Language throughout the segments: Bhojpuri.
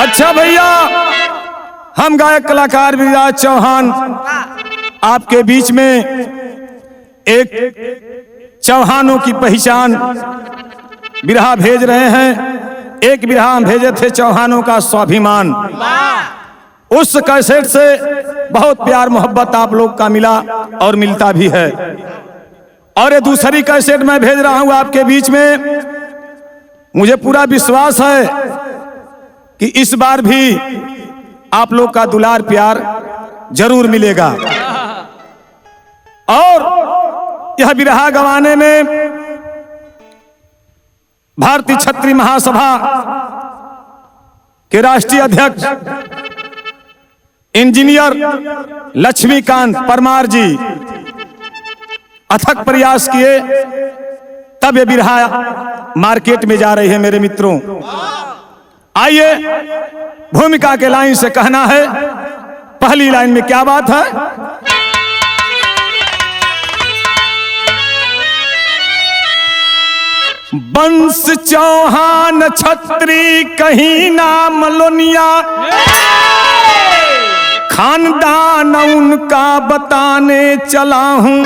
अच्छा भैया, हम गायक कलाकार विराज चौहान आपके बीच में एक चौहानों की पहचान बिरहा भेज रहे हैं। एक बिरहा हम भेजे थे चौहानों का स्वाभिमान। उस कैसेट से बहुत प्यार मोहब्बत आप लोग का मिला और मिलता भी है। और ये दूसरी कैसेट मैं भेज रहा हूं आपके बीच में। मुझे पूरा विश्वास है कि इस बार भी आप लोग का दुलार प्यार जरूर मिलेगा। और यह बिरहा गवाने में भारतीय क्षत्रिय महासभा के राष्ट्रीय अध्यक्ष इंजीनियर लक्ष्मीकांत परमार जी अथक प्रयास किए, तब ये बिरहा मार्केट में जा रही है। मेरे मित्रों, आइए भूमिका के लाइन से कहना है। पहली लाइन में क्या बात है? वंश चौहान छत्री कहीं नाम लोनिया, खानदान उनका बताने चला हूं।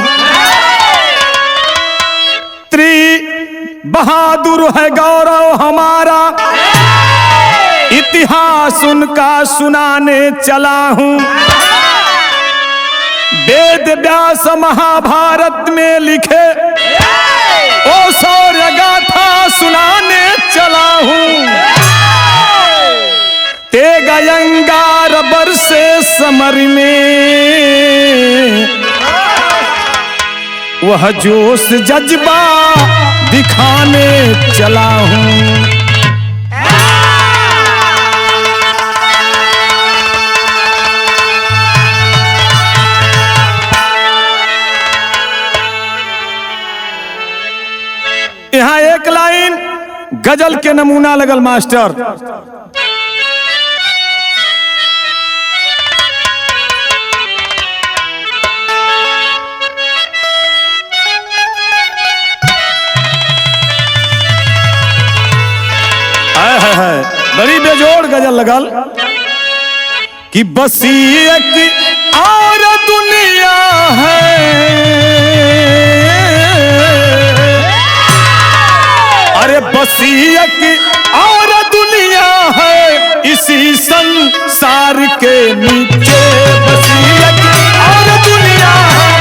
बहादुर है गौरव हमारा, इतिहास उनका सुनाने चला हूं। वेद व्यास महाभारत में लिखे ओ शौर्य गाथा सुनाने चला हूं। तेग अंगार बरसे समर में, वह जोश जज्बा दिखाने चला हूं। यहां एक लाइन गजल के नमूना लगल मास्टर। बड़ी बेजोड़ गजल लगल कि बसी एक और दुनिया है, अरे बसी एक और दुनिया है इसी संसार के नीचे। बसी एक और दुनिया है,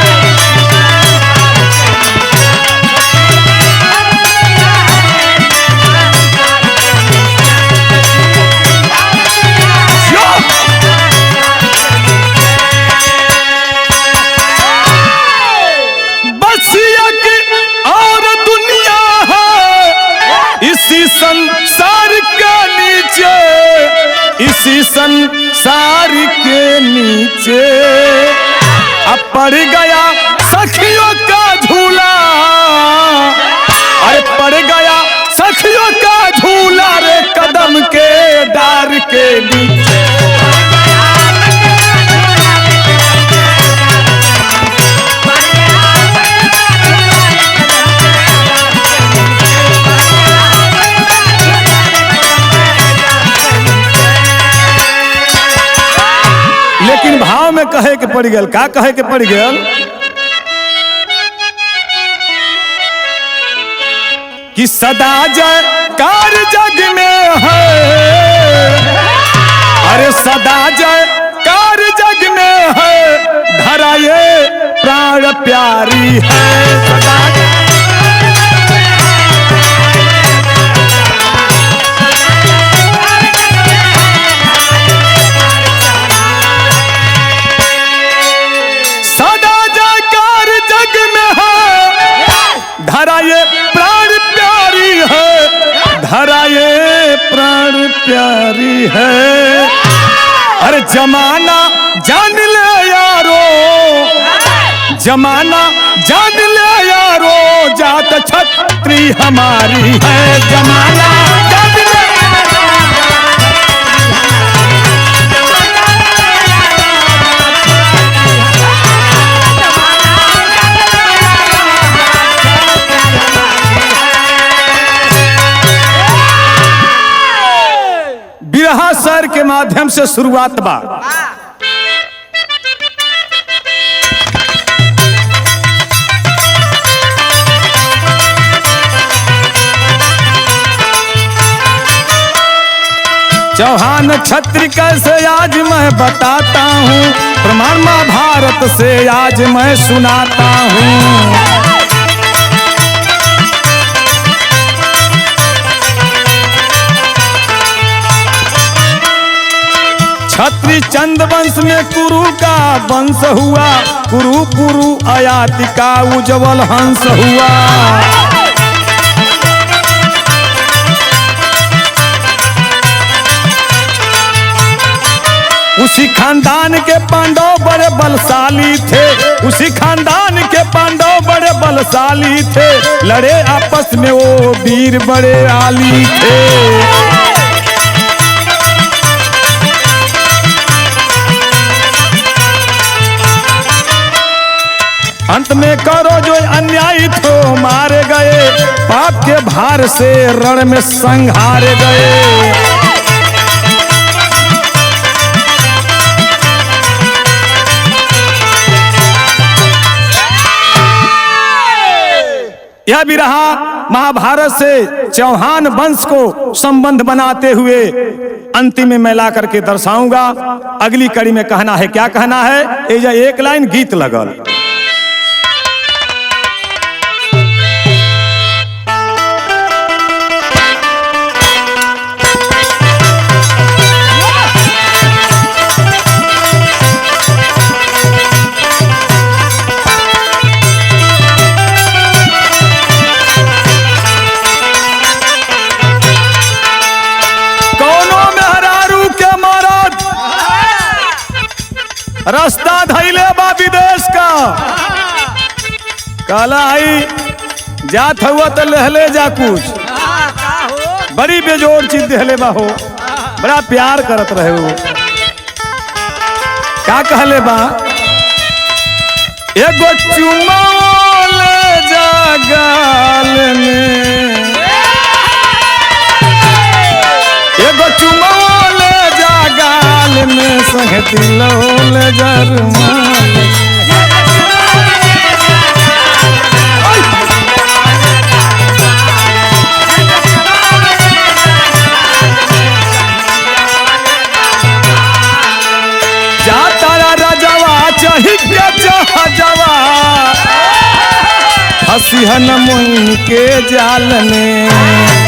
संसार के नीचे, इसी संसार के नीचे अब पड़ गया सखियों का झूला। अरे पड़ गया सखियों का झूला रे कदम के डार के नीचे। लेकिन भाव में कहे के पड़ गया, क्या कहे के पड़ गया? कि सदा जयकार जग में है, अरे सदा जयकार जग में है, धरा ये प्राण प्यारी है। सदा धरा ये प्राण प्यारी है, धरा ये प्राण प्यारी है। अरे जमाना जान ले यारो, जमाना जान ले यारो, जात छत्री हमारी है। जमाना जान ले बिरहा शहर के माध्यम से शुरुआत बा। चौहान क्षत्रिय कैसे आज मैं बताता हूँ, प्रमाण महाभारत से आज मैं सुनाता हूँ। क्षत्रिय चंद वंश में कुरु का वंश हुआ, कुरु पुरु अयाति का उज्जवल हंस हुआ। उसी खानदान के पांडव बड़े बलशाली थे, उसी खानदान के पांडव बड़े बलशाली थे, लड़े आपस में वो वीर बड़े आली थे। अंत में करो जो अन्यायी थो मारे गए, पाप के भार से रण में संहारे गए। यह भी रहा महाभारत से चौहान वंश को संबंध बनाते हुए अंतिम में मैं ला करके दर्शाऊंगा। अगली कड़ी में कहना है, क्या कहना है, एक लाइन गीत लगल। रास्ता धैले बा विदेश का, कहला आई जात हुआ तो लहले जा कुछ, बड़ी बेजोड़ चीज देहले बा हो, बड़ा प्यार करत रहे हो। क्या कहले बा, एगो चुमा ले जा गाल में, एगो चुमा गाल में संगति लोल जरमाल। जा तारा राजवा चाही के जहाजवा, हसीहन मुन के जाल में।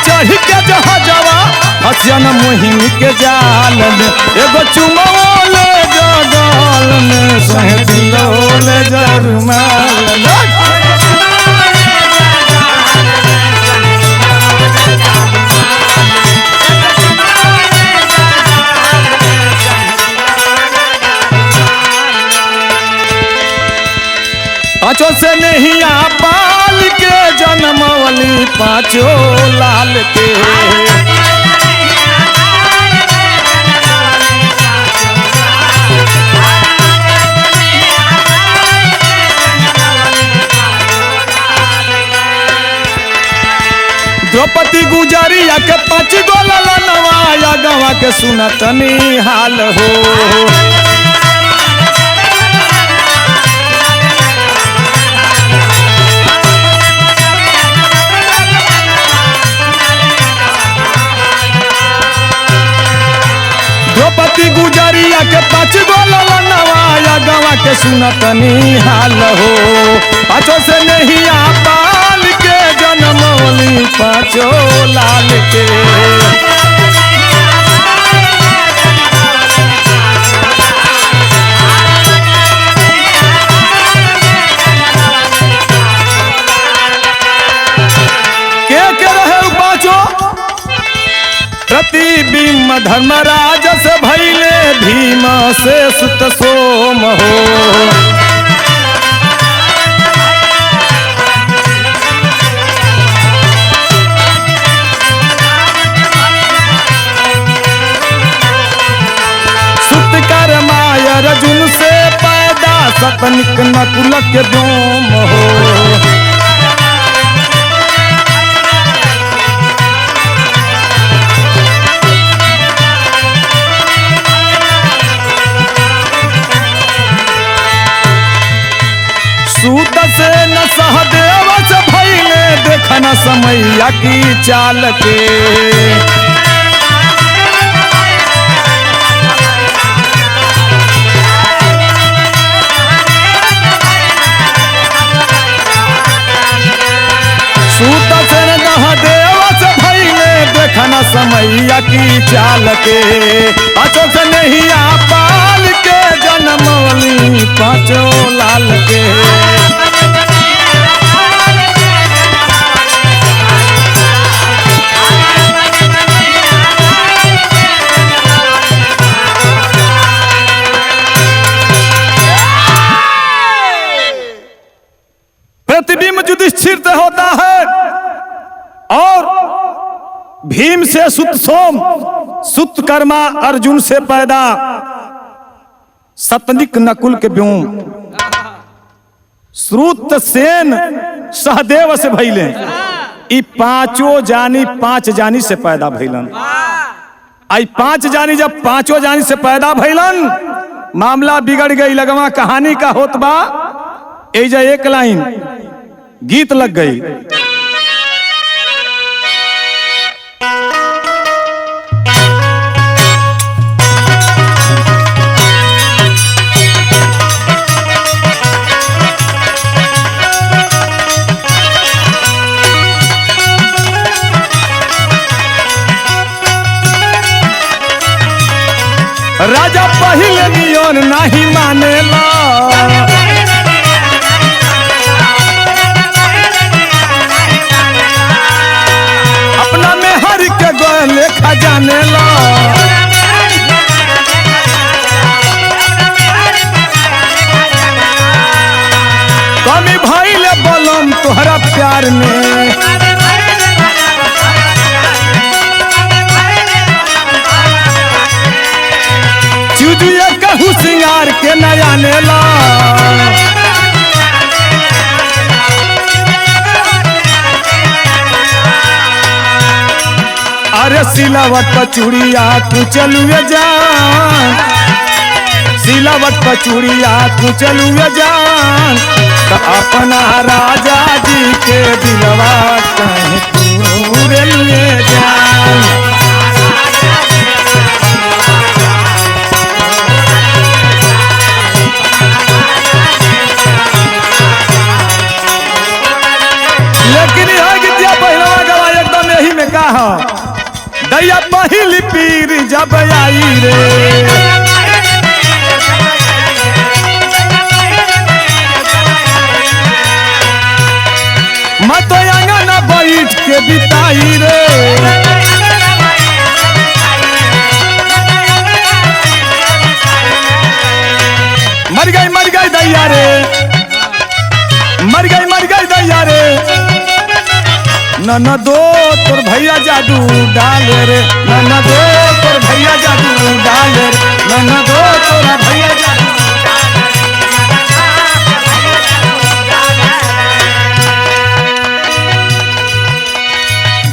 चढ़ी के जहाजवा हसियन मुहिम के जाल में, एगो चुमोल जगाल में सहती लोल जरमाल। पाँचों से नहीं आ पाल के जन्मवली पाँचों लाल के, द्रौपदी गुजरिया के 5 गो ललनवा, गवा के सुनतनी हाल हो। द्रौपदी गुजरिया के 5 गो ललनवा, गवा के सुनतनी हाल हो। पाँचों से नहीं आ पाल के जन्मवली पाँचों लाल के, के रहे पाँचों, प्रतिबिंब धर्मराज से भैले भीम से सुत सोम हो। सतनिक नकुल के व्योम हो। सूत से न सहदेव से भइले देखना समैया की चाल के। सूत से न सहदेव से भइले देखना समैया की चाल के। अचो से नहीं पाल के जनमवली पाँचों लाल के। प्रतिबिंब युधिष्ठिर से होता है और भीम से सुत सोम, सुत कर्मा अर्जुन से पैदा सतनिक नकुल के व्योम। श्रुत सेन सहदेव से भइले ई पांचों जानी पांच जानी से पैदा भइलन। आई पांच जानी जब पांचों जानी से पैदा भइलन मामला बिगड़ गई। लगवा कहानी का होत बा एजा एक लाइन गीत लग गई। राजा पहिले नियन नहीं मानेला, अपना में हर के गोले खजानेला। कमी भइले बलम तोहरा प्यार में, चुजुए कहू सिंगार के नया नेला। अरे सिलावट पर चूड़िया तू चलुए जान, सिलावट पर चूड़िया तू चलुए जान। तो अपना राजा जी के दिलवा कहीं तू रेलुए जान। लेकिन यह गीतिया पहलवा गवा एकदम यही में कहा दैया पहली पीर जब आई रे। मैं तो आंगन बैठ के बिताई रे। मर गई दैया रे, मर गई दैया रे। ननदो तोर भैया जादू डाले रे, ननदो तोर भैया जादू डाले रे, ननदो तोरा भैया जादू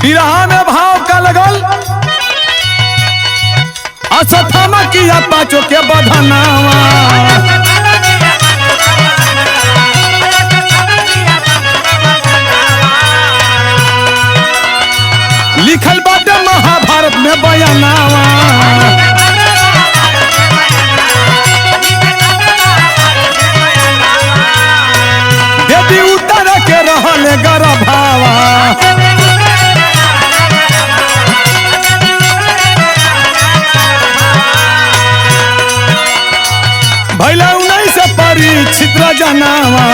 बिरहा में भाव का लगल असथमा किया पाँचों के बधनावा। लिखल बाटे महाभारत में बयानावा। देवी उतर के रहल गर्भावा। भैला 19 परीक्षित जनावा।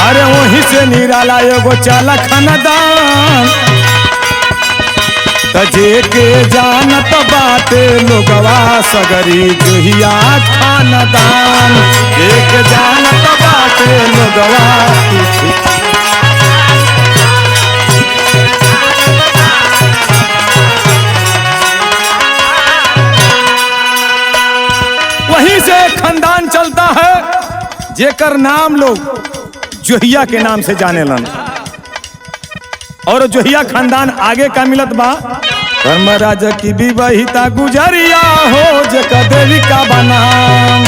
अरे वहीं से निराला एगो चाला खानदान। तजे के जानत बाटे लोगवा सगरी जुहिया खानदान। एक जानत बाटे लोगवा जेकर नाम लोग जोहिया के नाम से जाने लन। और जोहिया खानदान आगे का मिलत बा, धर्मराज की विवाहिता गुजरिया हो जेकर देविका बनाम।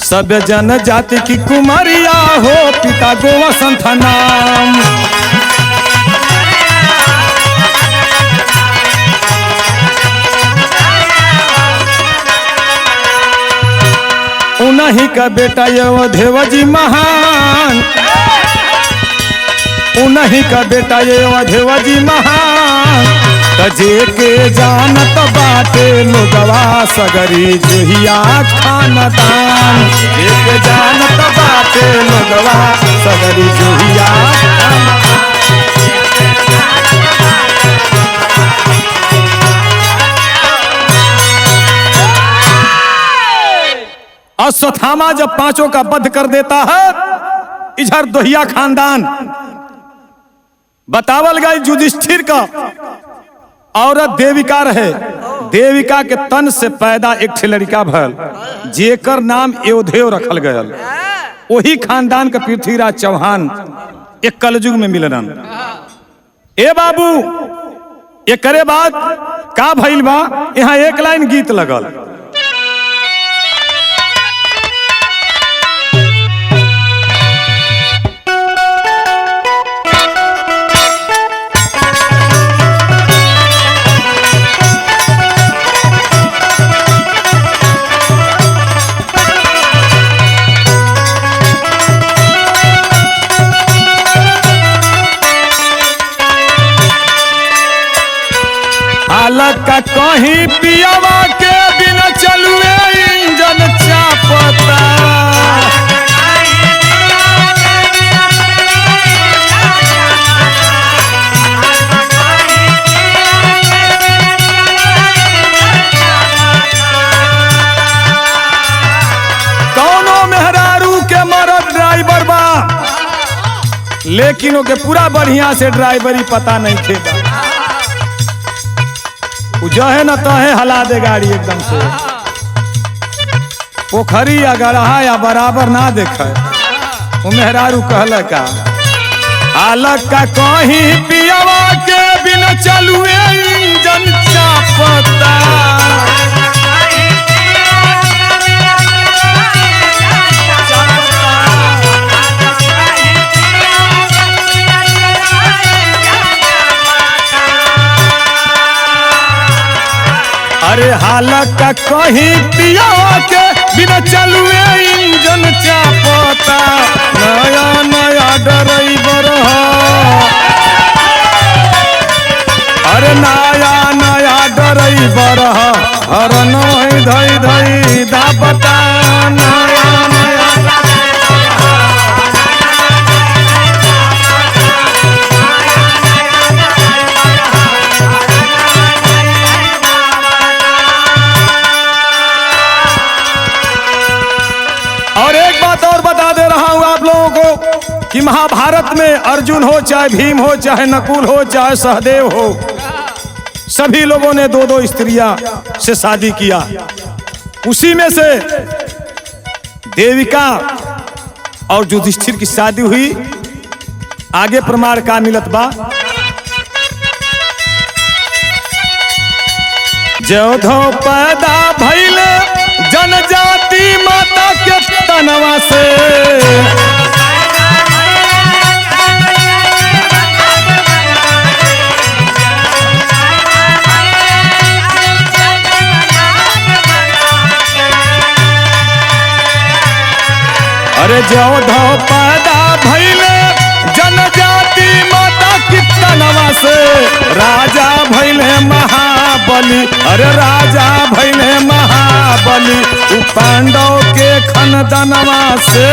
सब जन जाति की कुमारिया हो पिता गोवसंत नाम। उन्हीं का बेटा ये देवजी महान, उन्हीं का बेटा ये देवजी महान। तजे के जानत बाटे लोगवा सगरी जोहिया खानदान। एक जानत बाटे लोगवा सगरी जोहिया खानदान। अश्वत्थामा जब पांचों का वध कर देता है, इधर दोहिया खानदान बतावल गई युधिष्ठिर का औरत देविका रहे। देविका के तन से पैदा एक ठे लड़का भल जेकर नाम एवधेव रखल गयल। वही खानदान का पृथ्वीराज चौहान एक कलयुग में मिलन। ए बाबू एकरे बाद का भइल बा, यहाँ एक लाइन गीत लगल। का कहीं पियावा के बिना चलुए इंजन चापता। कौनो मेहरारू के मरद ड्राइवर बा, लेकिन ओके पूरा बढ़िया से ड्राइवरी पता नहीं खेगा। जो है ना तहे हला दे गाड़ी एकदम से। पोखरी या गढ़ा या बराबर ना देखे। वो मेहरारू कहल का अलग का कहीं पियावा के बिना चलुए इंजन चापता। अरे हालत का कहीं पियावा के बिना चलुए इंजन चापता। नया नया ड्राइवर अरे नया नया ड्राइवर हर नई धई धई दापता। नया नया कि महाभारत में अर्जुन हो चाहे भीम हो चाहे नकुल हो चाहे सहदेव हो, सभी लोगों ने दो दो स्त्रियां से शादी किया। उसी में से देविका और युधिष्ठिर की शादी हुई। आगे प्रमाण का मिलत बा, जोधो पैदा भइल जनजाति माता के तनवा से। अरे जोधो पैदा भइल जनजाति माता की तनवा से। राजा भइले महाबली, अरे राजा भइले महाबली पांडव के खानदानवा से।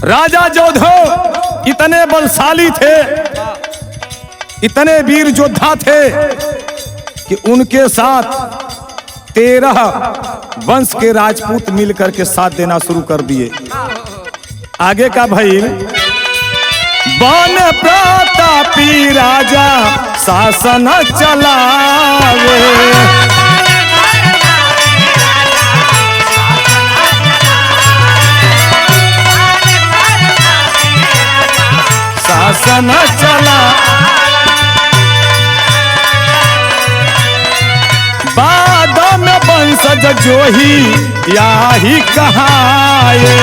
राजा जोधो इतने बलशाली थे, इतने वीर योद्धा थे कि उनके साथ 13 वंश के राजपूत मिलकर के साथ देना शुरू कर दिए। आगे का भाई, बन प्रतापी राजा शासन चलावे, शासन चला, बाद में वंशज जो ही या ही कहाए,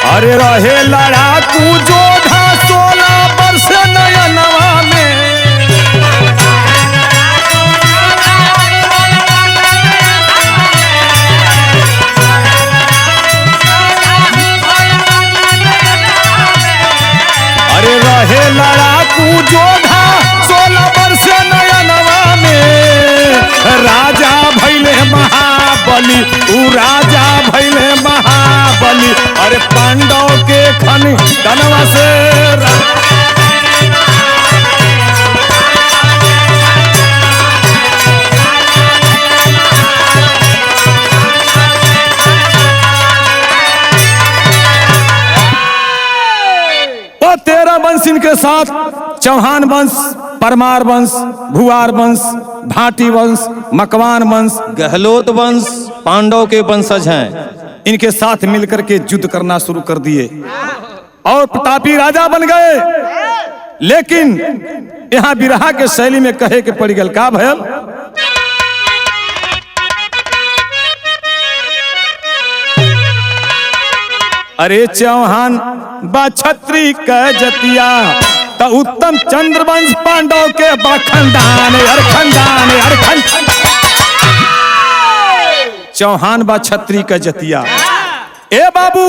अरे रहे लड़ाकू जोधा 16 वर्ष नयनवा में, अरे रहे लड़ाकू जोधा 16 वर्ष नयनवा में, राजा भैले महाबली, ऊ राजा भैले महाबली, अरे पांडव के खन कनवा से वो 13 वंश इनके साथ चौहान वंश, परमार वंश, भुआर वंश, भाटी वंश, मकवान वंश, गहलोत वंश पांडव के वंशज हैं। इनके साथ मिलकर के युद्ध करना शुरू कर दिए और प्रतापी राजा बन गए। लेकिन यहाँ बिरहा के शैली में कहे के पड़ गल का भयल, अरे चौहान बा छत्री क जतिया तो उत्तम चंद्रवंश पांडव के बाखंडान अरखंडान अरखंड, चौहान बा छत्री का जतिया। ए बाबू,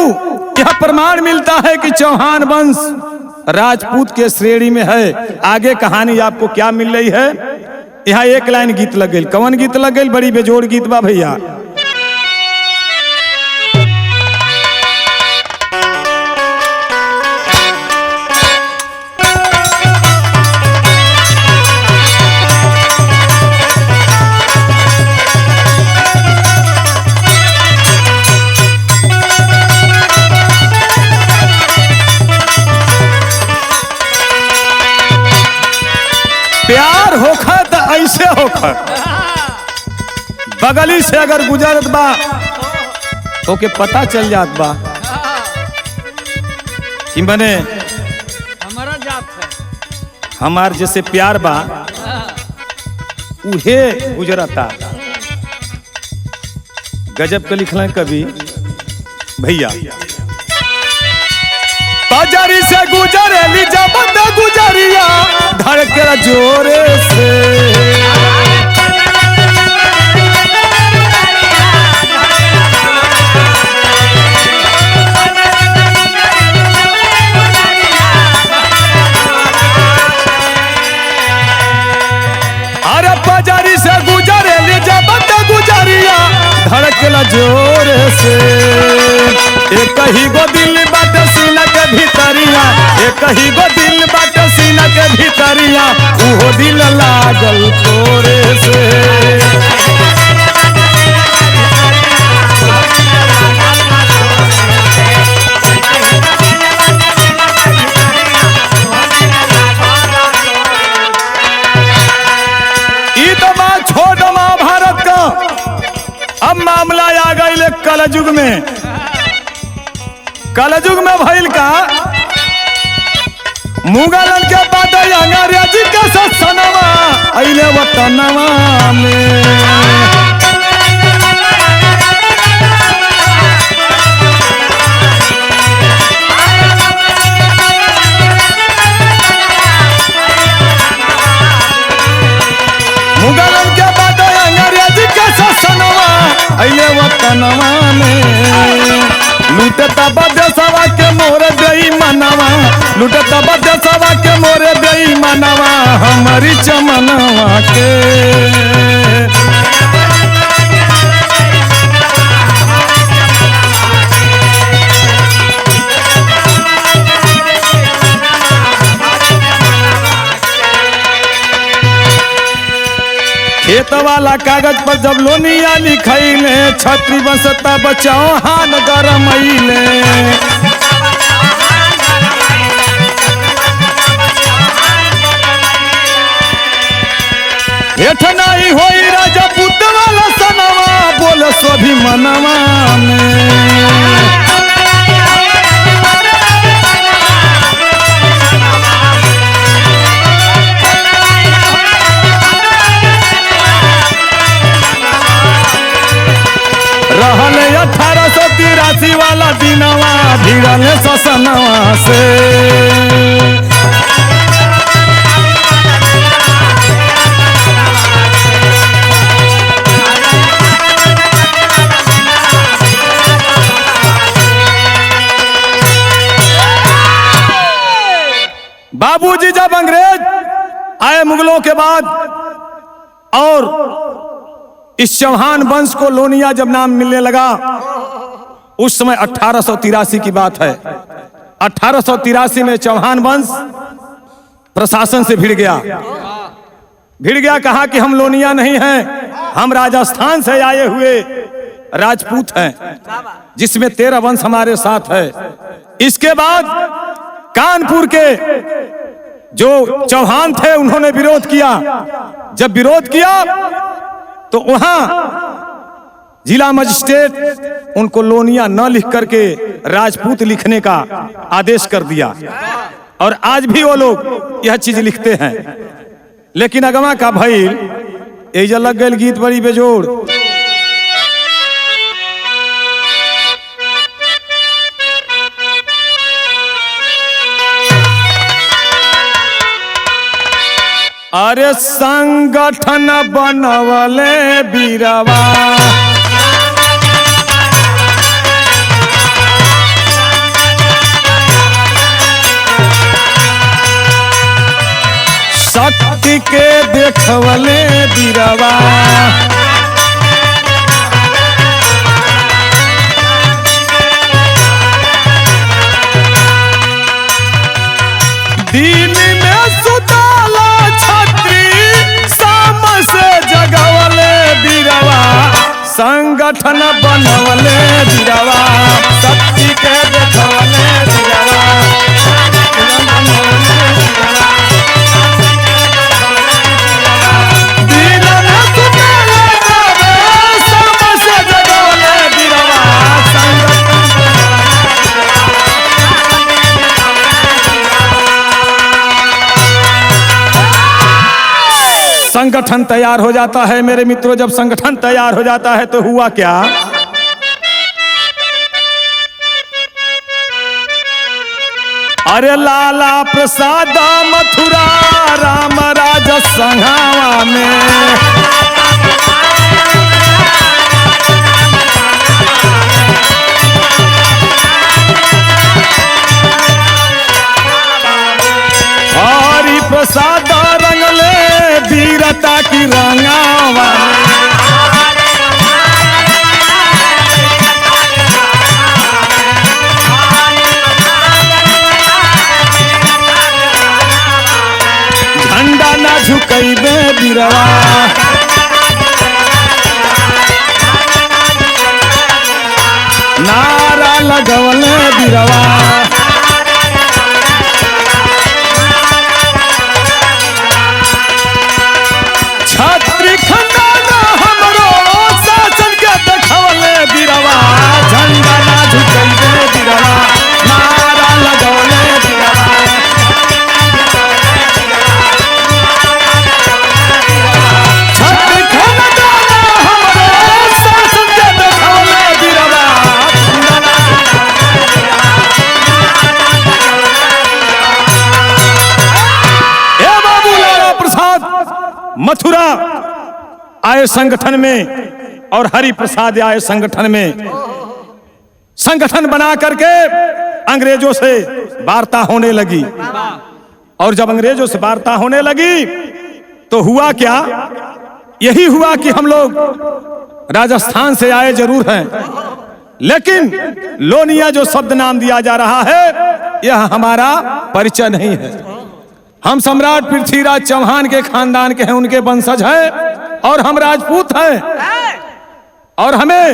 यह प्रमाण मिलता है कि चौहान वंश राजपूत के श्रेणी में है। आगे कहानी आपको क्या मिल रही है, यहाँ एक लाइन गीत लग गई। कौन गीत लग गई? बड़ी बेजोड़ गीत बा भैया। प्यार होखा तो ऐसे होखा, बगली से अगर गुजरत बा ओके पता चल जात बा कि मने हमारा जात है, हमार जैसे प्यार बा उहे गुजरता। गजब का लिखला कवि भैया, बाजारी से गुजरेली जब गुजरिया धड़के जोरे से, अरे बाजारी से गुजरेली जब गुजरिया धड़के जोरे से, एक ही गो दिल बाट सीना के भीतरिया, एक ही गो दिल बाट सीना के भीतरिया, उहो दिल लागल तोरे से। ई तो बात छोड़ महाभारत का, अब मामला आ गई कलयुग में। कलयुग में भइल का, मुगलन के बाद अंग्रेजी के शासनवा अइले वतनवा में, मुगलन के बाद अंग्रेजी के शासनवा अइले वतनवा में, लूटता बदेसवा के मोरे देई मनवा, लूटता बदेसवा के मोरे देई मनवा हमारी चमनवा के। खेत वाला कागज पर जब लोनिया लिखैले, छत्री बसता बचाओ हान गरमैले। हेठ नहीं होई राजा पुत वाला सनवा, बोल सभी मनवा में। रहले 1883 वाला दिनवा, भिड़ले ससनवा से। बाबूजी जब अंग्रेज आए मुगलों के बाद, और इस चौहान वंश को लोनिया जब नाम मिलने लगा, उस समय 1883 की बात है। 1883 में चौहान वंश प्रशासन से भिड़ गया। कहा कि हम लोनिया नहीं हैं, हम राजस्थान से आए हुए राजपूत हैं, जिसमें 13 वंश हमारे साथ है। इसके बाद कानपुर के जो चौहान थे उन्होंने विरोध किया। जब विरोध किया तो वहां जिला मजिस्ट्रेट उनको लोनिया न लिख करके राजपूत लिखने का आदेश कर दिया, और आज भी वो लोग यह चीज लिखते हैं। लेकिन अगवा का भइल एजा लग गए गीत बड़ी बेजोड़। अरे संगठन बनवले बीरवा, शक्ति के देखवले बीरवा। दिन में सुताला छत्री, शाम से जगवले बीरवा। संगठन बनवले बीरवा, शक्ति के देखवले बीरवा। दिन में सुताला छत्री, शाम से जगवले बीरवा। संगठन तैयार हो जाता है मेरे मित्रों। जब संगठन तैयार हो जाता है तो हुआ क्या? अरे लाला प्रसाद मथुरा राम राज संघावा में, हरि प्रसाद रंगले वीरता की रंगावा। झंडा ना झुकैबे बीरवा, नारा लगवले बीरवा। छत्री खंडाना हमरो शासन के देखवले बीरवा। झंडा ना झुकैबे बीरवा, नारा लगवले बीरवा। छत्री खंडाना हमरो शासन के देखवले बीरवा। ए बाबू लाला प्रसाद मथुरा आए संगठन में, और हरि प्रसाद आए संगठन में। संगठन बना करके अंग्रेजों से वार्ता होने लगी। और जब अंग्रेजों से वार्ता होने लगी तो हुआ क्या, यही हुआ कि हम लोग राजस्थान से आए जरूर हैं, लेकिन लोनिया जो शब्द नाम दिया जा रहा है यह हमारा परिचय नहीं है। हम सम्राट पृथ्वीराज चौहान के खानदान के हैं, उनके वंशज हैं और हम राजपूत हैं और हमें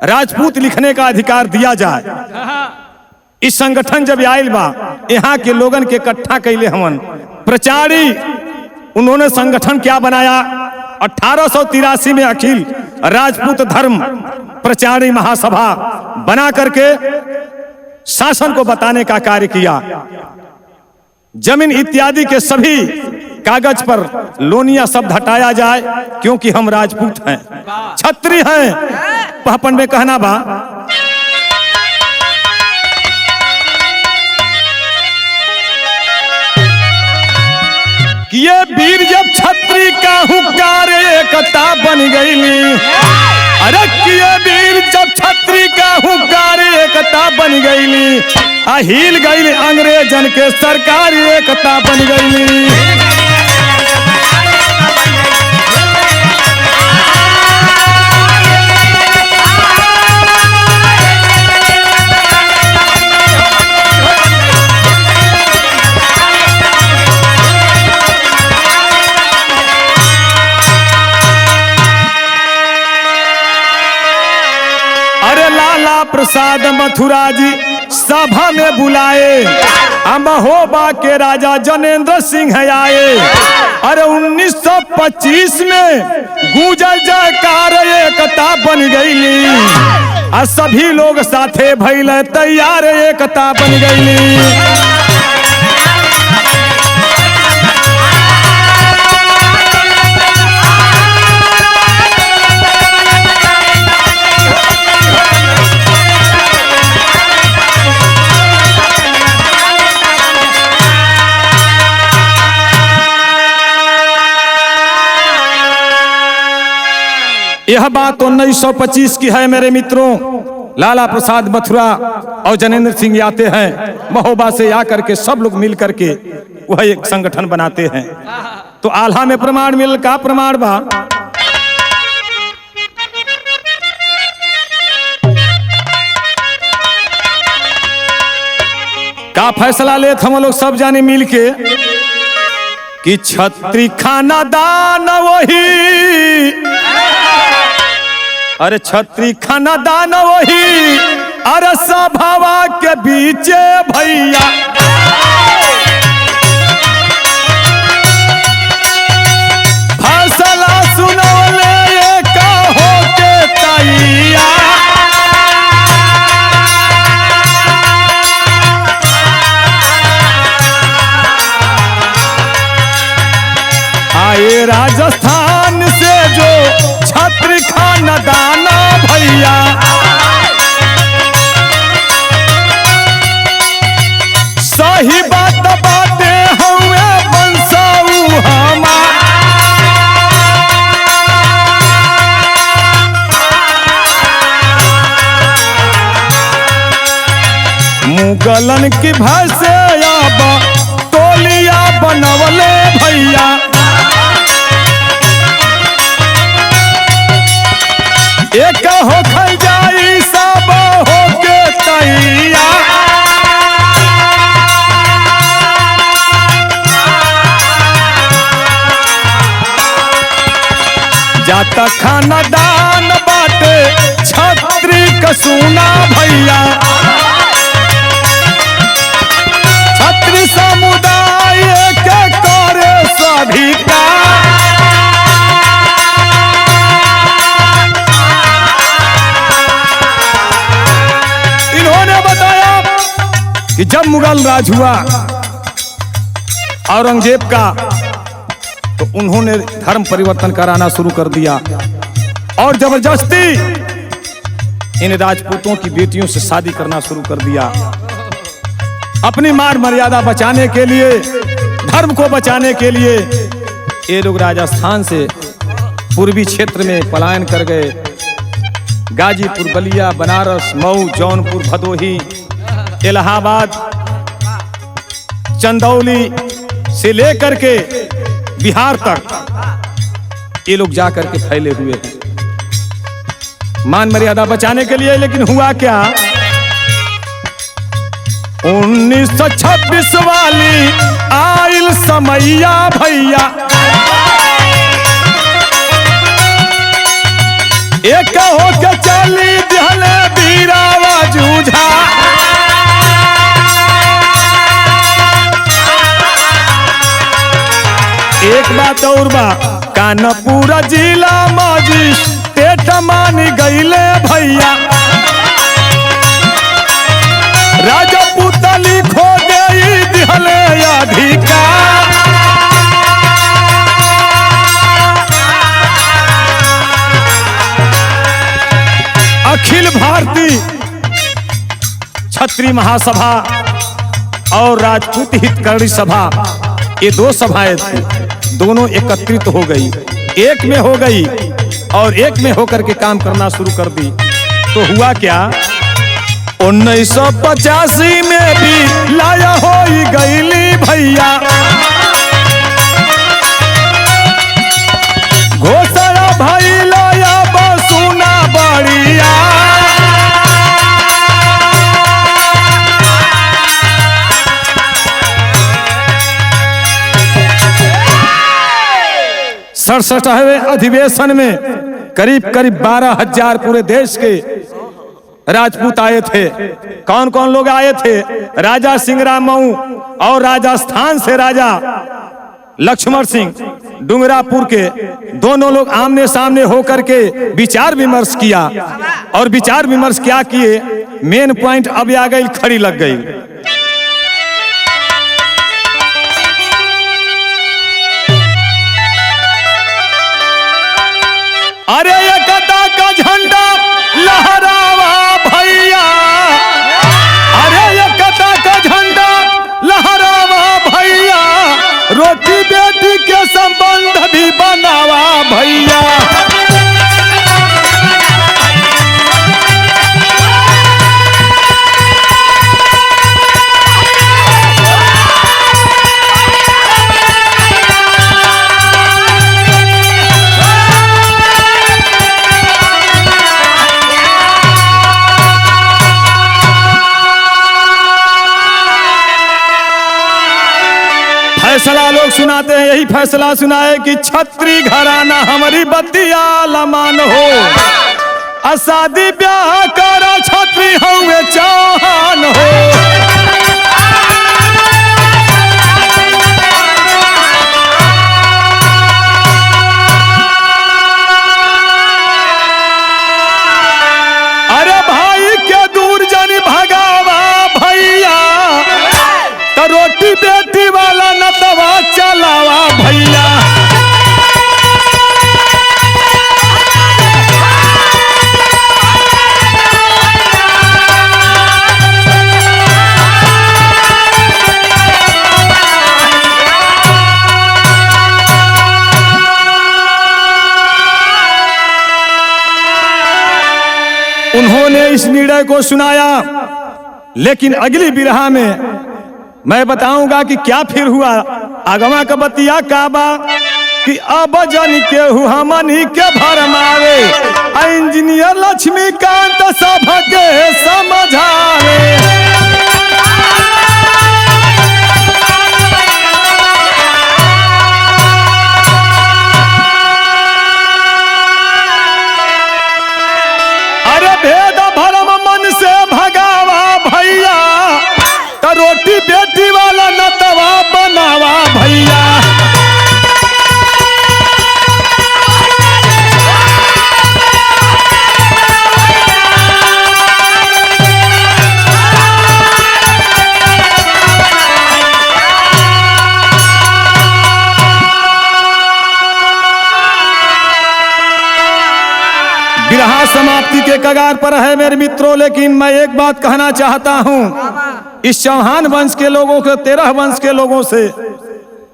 राजपूत लिखने का अधिकार दिया जाए। इस संगठन जब आयल बा यहाँ के लोगन के इकट्ठा कैले हमन प्रचारी, उन्होंने संगठन क्या बनाया, 1883 में अखिल राजपूत धर्म प्रचारी महासभा बना करके शासन को बताने का कार्य किया। जमीन इत्यादि के सभी कागज पर लोनिया शब्द हटाया जाए, क्योंकि हम राजपूत हैं, छत्री हैं। पहपन में कहना बा, कि ये वीर जब छत्री का हुंकार एकता बन गईली। अरे कि ये वीर जब छत्री का हुंकार एकता बन गईली, हिल गई अंग्रेजन के सरकार एकता बन गईली। अरे लाला प्रसाद मथुरा जी सभा में बुलाए, महोबा के राजा जनेंद्र सिंह आए। अरे 1925 में गूंजल जयकार एकता बन गईली, और सभी लोग साथे भइले तैयार एकता बन गईली। यह बात 1925 की है मेरे मित्रों। लाला प्रसाद मथुरा और जनेंद्र सिंह आते हैं, महोबा से आकर के सब लोग मिल करके वह एक संगठन बनाते हैं। तो आल्हा में प्रमाण मिल का प्रमाण बा, का फैसला ले हम लोग सब जाने मिल के कि छत्री खाना दान वही, अरे छत्री खाना दान वही, अरे सभावा के बीचे भैया। फैसला सुनौले का होके तैया, आए राजस्थान से जो छत्री खाना दाना भैया। सही बात बाते हुए बंसाऊ हमा, मुगलन की भाषे तोलिया बनवले भैया। एक हो खाई जाई सब होके तैया, जाता खाना दान बाटे छत्री कसूना भैया। छत्री समुदाय के करे सभी का, कि जब मुगल राज हुआ औरंगजेब का, तो उन्होंने धर्म परिवर्तन कराना शुरू कर दिया और जबरदस्ती इन राजपूतों की बेटियों से शादी करना शुरू कर दिया। अपनी मान मर्यादा बचाने के लिए, धर्म को बचाने के लिए ये लोग राजस्थान से पूर्वी क्षेत्र में पलायन कर गए गाजीपुर, बलिया, बनारस, मऊ, जौनपुर, भदोही, इलाहाबाद, चंदौली से लेकर के बिहार तक ये लोग जाकर के फैले हुए हैं मान मर्यादा बचाने के लिए। लेकिन हुआ क्या, 1926 वाली आइल समैया भैया, एक होके चली दिहले बीरावा जूझा। एक बात और बा, कानपुर जिला मजिस्ट्रेट मानी गईले भैया, राजपूतली खो गई दिहले अधिकार। अखिल भारतीय क्षत्रिय महासभा और राजपूत हितकर्णी सभा, ये दो सभाएं थी, दोनों एकत्रित हो गई, एक में हो गई और एक में होकर के काम करना शुरू कर दी। तो हुआ क्या, 1985 में भी लाया हो गईली भैया, घोषणा भाई लाया बसुना बढ़िया। सड़सठवें अधिवेशन में करीब करीब 12,000 पूरे देश के राजपूत आए थे। कौन कौन लोग आए थे, राजा सिंगराम मऊ और राजस्थान से राजा लक्ष्मण सिंह डुंगरापुर के, दोनों लोग आमने सामने होकर के विचार विमर्श किया। और विचार विमर्श क्या किए, मेन पॉइंट अब आ गई, खड़ी लग गई। अरे एकता का झंडा लहरावा भैया, अरे एकता का झंडा लहरावा भैया, रोटी बेटी के संबंध भी बनावा भैया। फैसला लोग सुनाते हैं, यही फैसला सुनाए कि छत्री घराना हमारी बतिया लमान हो, शादी ब्याह करा छत्री हुए चौहान हो। अरे भाई के दूर जानी भगावा भैया, तो रोटी बेटी वाला नतवा चलावा भैया। उन्होंने इस निर्णय को सुनाया, लेकिन अगली बिरहा में मैं बताऊंगा कि क्या फिर हुआ। आगवा का बतिया काबा कि अब जन के हमनी के भरमावे, इंजीनियर लक्ष्मीकांत सबके समझावे। अरे भेद भरम मन से भगावा भैया, तो रोटी बेटी वाला नतवा बनावा भैया। बिरहा समाप्ति के कगार पर है मेरे मित्रों, लेकिन मैं एक बात कहना चाहता हूं इस चौहान वंश के लोगों के, 13 वंश के लोगों से,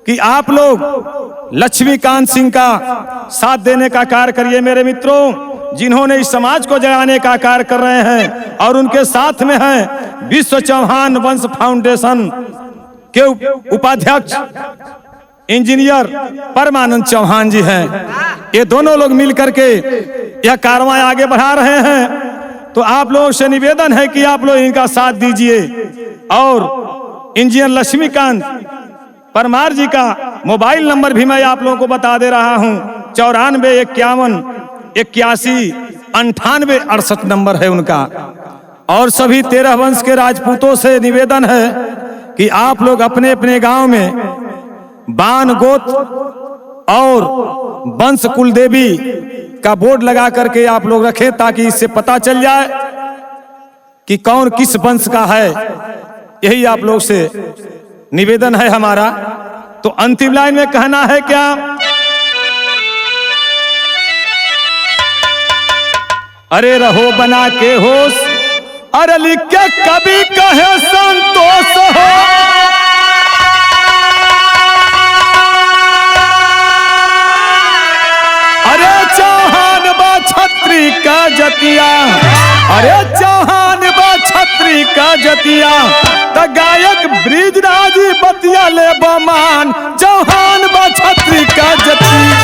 कि आप लोग लक्ष्मीकांत सिंह का साथ देने का कार्य करिए मेरे मित्रों। जिन्होंने इस समाज को जगाने का कार्य कर रहे हैं, और उनके साथ में हैं विश्व चौहान वंश फाउंडेशन के उपाध्यक्ष इंजीनियर परमानंद चौहान जी हैं। ये दोनों लोग मिल करके यह कार्रवाई आगे बढ़ा रहे हैं। तो आप लोगों से निवेदन है कि आप लोग इनका साथ दीजिए। और इंजीनियर लक्ष्मीकांत परमार जी का मोबाइल नंबर भी मैं आप लोगों को बता दे रहा हूं। 9451819868 नंबर है उनका। और सभी 13 वंश के राजपूतों से निवेदन है कि आप लोग अपने अपने गांव में बान गोत और वंश कुल देवी का बोर्ड लगा करके आप लोग रखें, ताकि इससे पता चल जाए कि कौन किस वंश का है। यही आप लोग से निवेदन है हमारा। तो अंतिम लाइन में कहना है क्या? अरे रहो बना के होश, अरे लिख के कभी कहे संतोष हो। अरे चौहान बा छत्री का जतिया, अरे चौहान बा छत्री का जतिया, त गायक ब्रिजराज बतिया ले बमान, चौहान बा छत्री का जतिया।